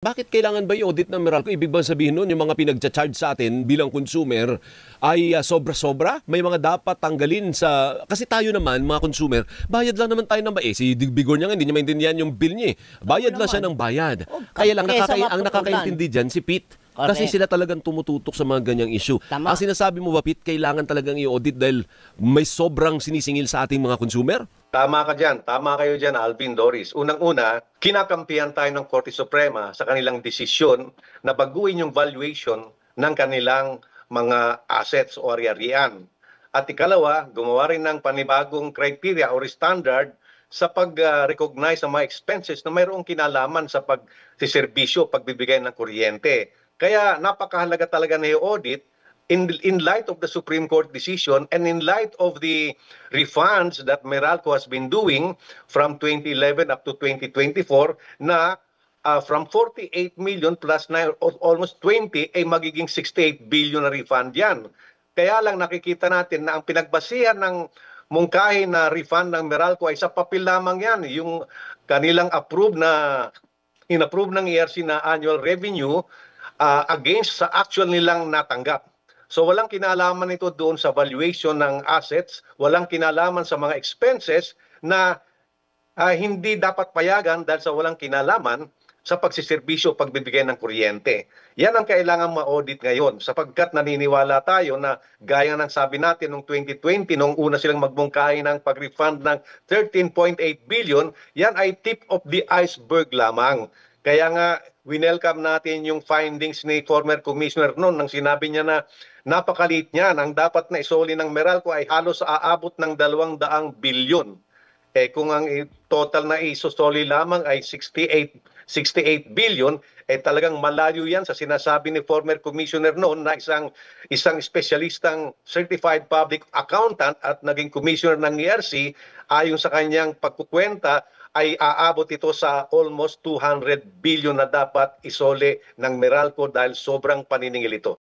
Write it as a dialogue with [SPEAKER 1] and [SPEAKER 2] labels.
[SPEAKER 1] Bakit kailangan ba i-audit ng Meralco? Ibig bang sabihin nun, yung mga pinagcha-charge sa atin bilang consumer ay sobra-sobra? May mga dapat tanggalin sa... Kasi tayo naman, mga consumer, bayad lang naman tayo ng bayad. Si Bigor niya nga, hindi niya maintindihan yung bill niya. Bayad lang siya ng bayad. Kaya lang, ang nakakaintindi dyan, si Pete. Kasi sila talagang tumututok sa mga ganyang issue.
[SPEAKER 2] Tama.
[SPEAKER 1] Ang sinasabi mo ba, Pete, kailangan talagang i-audit dahil may sobrang sinisingil sa ating mga consumer?
[SPEAKER 3] Tama ka dyan. Tama kayo dyan, Alvin, Doris. Unang-una, kinakampihan tayo ng Korte Suprema sa kanilang desisyon na baguhin yung valuation ng kanilang mga assets o ari-arian. At ikalawa, gumawa rin ng panibagong criteria or standard sa pag-recognize ng mga expenses na mayroong kinalaman sa pagsiservisyo, pagbibigay ng kuryente. Kaya napakahalaga talaga na i-audit in light of the Supreme Court decision and in light of the refunds that Meralco has been doing from 2011 up to 2024 na from 48 million plus na almost 20 ay magiging 68 billion na refund yan. Kaya lang nakikita natin na ang pinagbasihan ng mungkahi na refund ng Meralco ay sa papel lamang yan. Yung kanilang in-approve ng ERC na annual revenue against sa actual nilang natanggap. So walang kinalaman ito doon sa valuation ng assets, walang kinalaman sa mga expenses na hindi dapat payagan dahil sa walang kinalaman sa pagsiservisyo, pagbibigay ng kuryente. Yan ang kailangan ma-audit ngayon sapagkat naniniwala tayo na gaya ng sabi natin noong 2020, nung una silang magbungkahi ng pag-refund ng 13.8 billion, yan ay tip of the iceberg lamang. Kaya nga, winelcome natin yung findings ni former commissioner noon nang sinabi niya na napakaliit niya. Ang dapat na isoli ng Meralco ay halos aabot ng 200 bilyon. Kung ang total na isosoli lamang ay 68 billion, talagang malayo yan sa sinasabi ni former commissioner noon na isang espesyalistang certified public accountant at naging commissioner ng ERC. Ayon sa kanyang pagkukwenta, ay aabot ito sa almost 200 billion na dapat isole ng Meralco dahil sobrang paniningil ito.